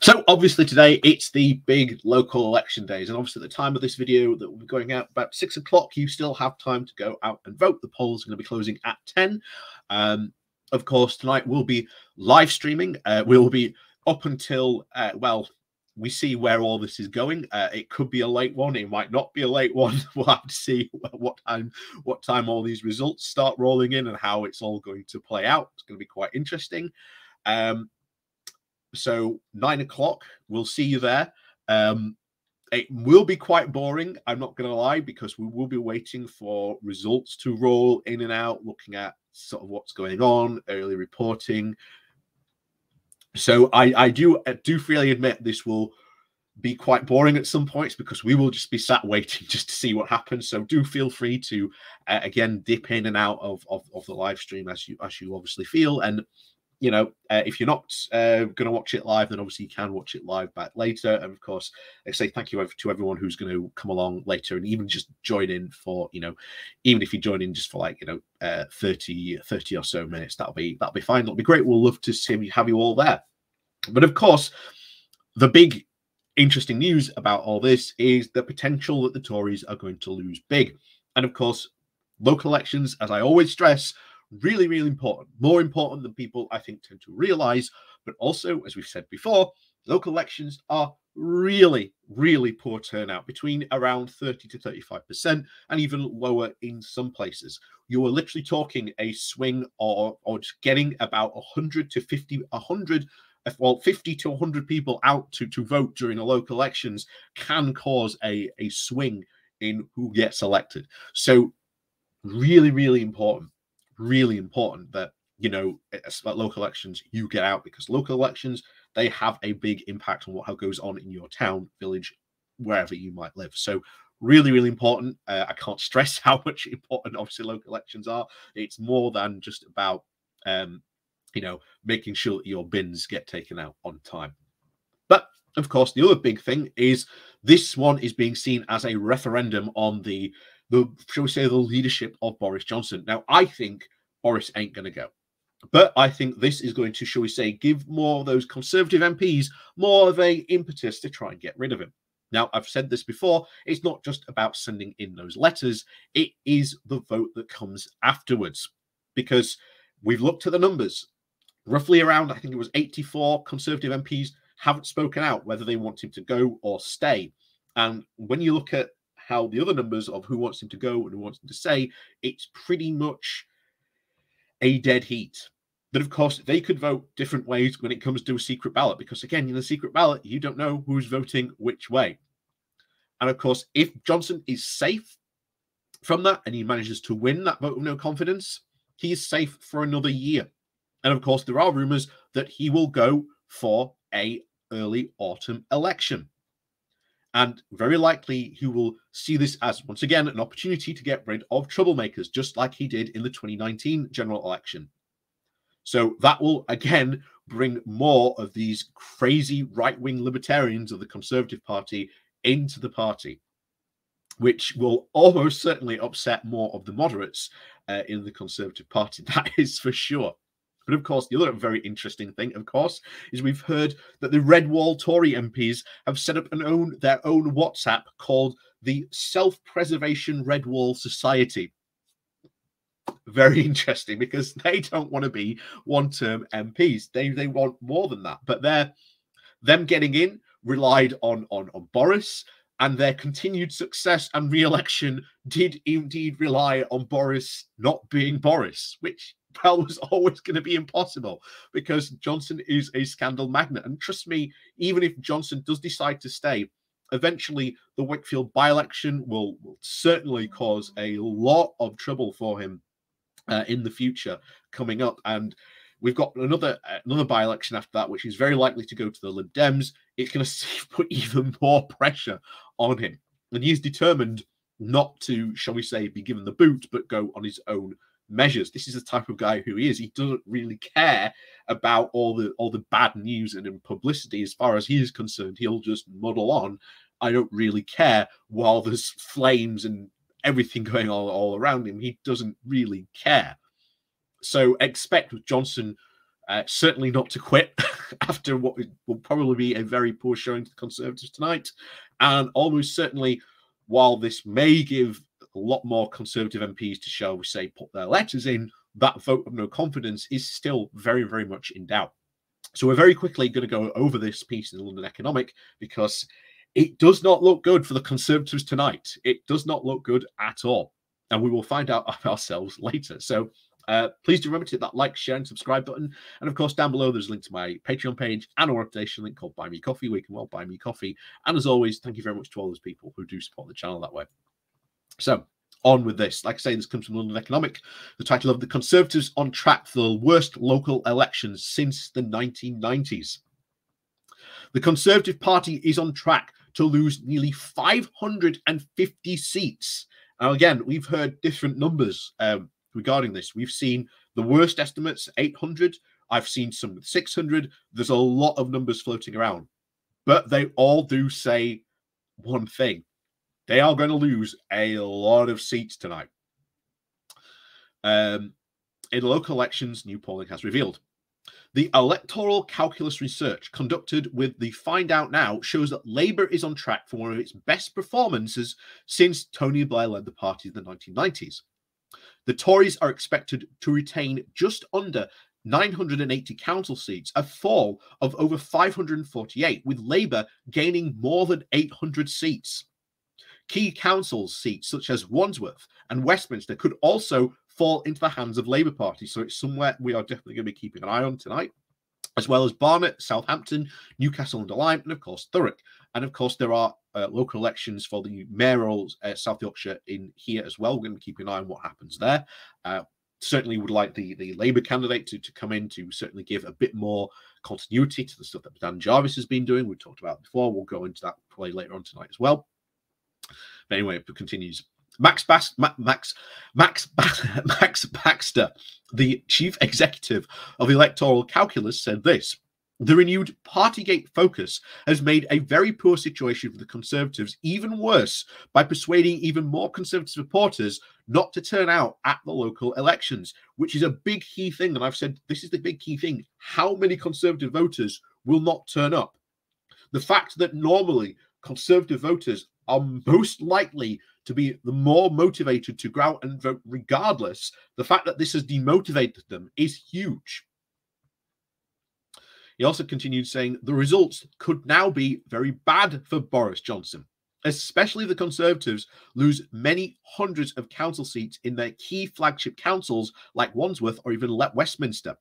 So obviously today it's the big local election days, and obviously at the time of this video that will be going out about 6 o'clock, you still have time to go out and vote. The polls are going to be closing at 10. Of course, tonight we'll be live streaming. We'll be up until well, we see where all this is going. It could be a late one. It might not be a late one. We'll have to see what time all these results start rolling in and how it's all going to play out. It's going to be quite interesting. So 9 o'clock, we'll see you there. It will be quite boring, I'm not going to lie, because we will be waiting for results to roll in and out, looking at sort of what's going on, early reporting. So I do freely admit this will be quite boring at some points, because we will just be sat waiting just to see what happens. So do feel free to again dip in and out of the live stream as you obviously feel. And you know, if you're not going to watch it live, then obviously you can watch it live back later. And of course, I say thank you to everyone who's going to come along later and even just join in for, you know, even if you join in just for like, you know, 30 or so minutes, that'll be fine. It'll be great. We'll love to have you all there. But of course, the big interesting news about all this is the potential that the Tories are going to lose big. And of course, local elections, as I always stress, really, really important. More important than people, I think, tend to realize. But also, as we've said before, local elections are really, really poor turnout, between around 30 to 35%, and even lower in some places. You are literally talking a swing or just getting about 100 to 50, 100, well, 50 to 100 people out to vote during the local elections can cause a swing in who gets elected. So really, really important. Really important that, you know, at local elections you get out, because local elections, they have a big impact on what goes on in your town, village, wherever you might live. So really, really important. I can't stress how much important obviously local elections are. It's more than just about you know, making sure that your bins get taken out on time. But of course, the other big thing is this one is being seen as a referendum on the shall we say, the leadership of Boris Johnson. Now, I think Boris ain't going to go. But I think this is going to, shall we say, give more of those Conservative MPs more of a impetus to try and get rid of him. Now, I've said this before, it's not just about sending in those letters, it is the vote that comes afterwards. Because we've looked at the numbers. Roughly around, I think it was 84 Conservative MPs haven't spoken out whether they want him to go or stay. And when you look at how the other numbers of who wants him to go and who wants him to stay, it's pretty much a dead heat. But of course, they could vote different ways when it comes to a secret ballot, because again, in the secret ballot, you don't know who's voting which way. And of course, if Johnson is safe from that and he manages to win that vote of no confidence, he is safe for another year. And of course, there are rumors that he will go for an early autumn election. And very likely he will see this as, once again, an opportunity to get rid of troublemakers, just like he did in the 2019 general election. So that will, again, bring more of these crazy right-wing libertarians of the Conservative Party into the party, which will almost certainly upset more of the moderates in the Conservative Party. That is for sure. But of course, the other very interesting thing, of course, is we've heard that the Red Wall Tory MPs have set up their own WhatsApp called the Self-Preservation Red Wall Society. Very interesting, because they don't want to be one-term MPs. They want more than that. But them getting in relied on Boris, and their continued success and re-election did indeed rely on Boris not being Boris, which was always going to be impossible, because Johnson is a scandal magnet. And trust me, even if Johnson does decide to stay, eventually the Wakefield by-election will certainly cause a lot of trouble for him in the future coming up. And we've got another by-election after that, which is very likely to go to the Lib Dems. It's going to put even more pressure on him. And he's determined not to, shall we say, be given the boot, but go on his own measures. This is the type of guy who he is. He doesn't really care about all the bad news and publicity. As far as he is concerned, he'll just muddle on. I don't really care, while there's flames and everything going on all around him. He doesn't really care. So expect Johnson Certainly not to quit after what will probably be a very poor showing to the Conservatives tonight. And almost certainly, while this may give a lot more Conservative MPs to, shall we say, put their letters in, that vote of no confidence is still very, very much in doubt. So we're very quickly going to go over this piece in the London Economic, because it does not look good for the Conservatives tonight. It does not look good at all. And we will find out ourselves later. So please do remember to hit that like, share, and subscribe button. And of course, down below, there's a link to my Patreon page and a organization link called Buy Me Coffee, where you can buy me coffee. And as always, thank you very much to all those people who do support the channel that way. So on with this. Like I say, this comes from London Economic. The title of The Conservatives on Track for the Worst Local Elections Since the 1990s. The Conservative Party is on track to lose nearly 550 seats. Now, again, we've heard different numbers regarding this. We've seen the worst estimates, 800. I've seen some with 600. There's a lot of numbers floating around. But they all do say one thing. They are going to lose a lot of seats tonight. In local elections, new polling has revealed. The electoral calculus research conducted with the Find Out Now shows that Labour is on track for one of its best performances since Tony Blair led the party in the 1990s. The Tories are expected to retain just under 980 council seats, a fall of over 548, with Labour gaining more than 800 seats. Key council seats such as Wandsworth and Westminster could also fall into the hands of Labour Party. So it's somewhere we are definitely going to be keeping an eye on tonight, as well as Barnet, Southampton, Newcastle under Lyme, and of course Thurrock. And of course there are local elections for the mayoral South Yorkshire in here as well. We're going to be keeping an eye on what happens there. Certainly would like the Labour candidate to come in to certainly give a bit more continuity to the stuff that Dan Jarvis has been doing. We've talked about it before. We'll go into that probably later on tonight as well. But anyway, it continues. Max Baxter, the chief executive of Electoral Calculus, said this: the renewed Partygate focus has made a very poor situation for the Conservatives even worse by persuading even more Conservative supporters not to turn out at the local elections, which is a big key thing. And I've said this is the big key thing. How many Conservative voters will not turn up? The fact that normally Conservative voters are most likely to be the more motivated to go out and vote regardless, the fact that this has demotivated them is huge. He also continued saying the results could now be very bad for Boris Johnson, especially the Conservatives lose many hundreds of council seats in their key flagship councils like Wandsworth or even Westminster.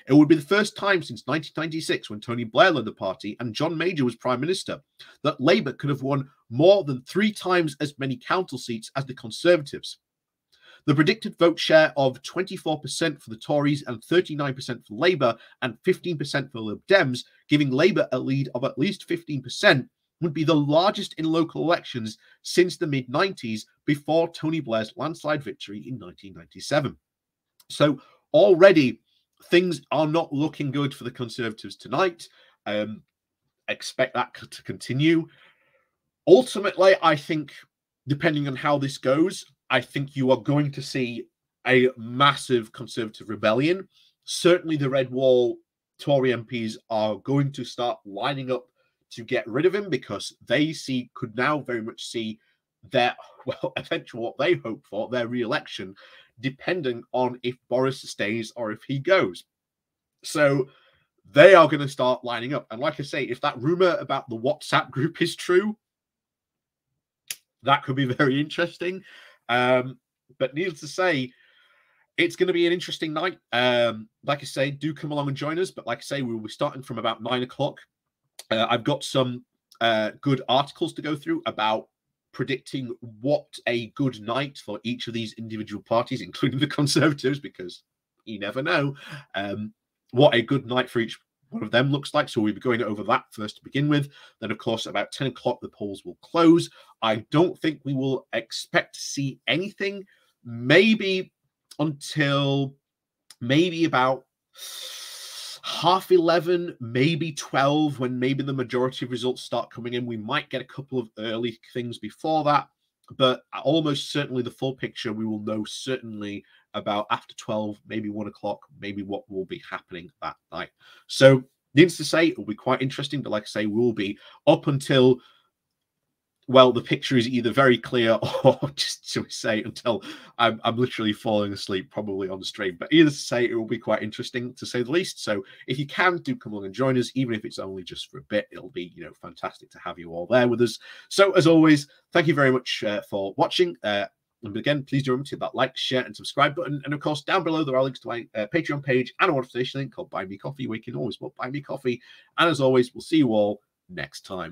It would be the first time since 1996, when Tony Blair led the party and John Major was Prime Minister, that Labour could have won more than 3 times as many council seats as the Conservatives. The predicted vote share of 24% for the Tories and 39% for Labour and 15% for Lib Dems, giving Labour a lead of at least 15%, would be the largest in local elections since the mid-90s, before Tony Blair's landslide victory in 1997. So already things are not looking good for the Conservatives tonight. Expect that to continue. Ultimately, I think, depending on how this goes, I think you are going to see a massive Conservative rebellion. Certainly the Red Wall Tory MPs are going to start lining up to get rid of him, because they could now very much see their, well, eventually what they hope for, their re-election, depending on if Boris stays or if he goes. So they are going to start lining up. And like I say, if that rumor about the WhatsApp group is true, that could be very interesting. But needless to say, it's going to be an interesting night. Like I say, do come along and join us. But like I say, we will be starting from about 9 o'clock. I've got some good articles to go through about predicting what a good night for each of these individual parties, including the Conservatives, because you never know what a good night for each one of them looks like. So we'll be going over that first to begin with. Then, of course, about 10 o'clock, the polls will close. I don't think we will expect to see anything, maybe until maybe about 11:30, maybe 12, when maybe the majority of results start coming in. We might get a couple of early things before that, but almost certainly the full picture we will know certainly about after 12, maybe 1 o'clock, maybe what will be happening that night. So needless to say, it will be quite interesting, but like I say, we'll be up until, well, the picture is either very clear or just to say until I'm literally falling asleep, probably on the stream. But either to say, it will be quite interesting to say the least. So if you can, do come along and join us, even if it's only just for a bit. It'll be, you know, fantastic to have you all there with us. So as always, thank you very much for watching. And again, please do remember to hit that like, share, and subscribe button. And of course, down below there are links to my Patreon page and a motivation link called Buy Me Coffee, where you can always Buy Me Coffee. And as always, we'll see you all next time.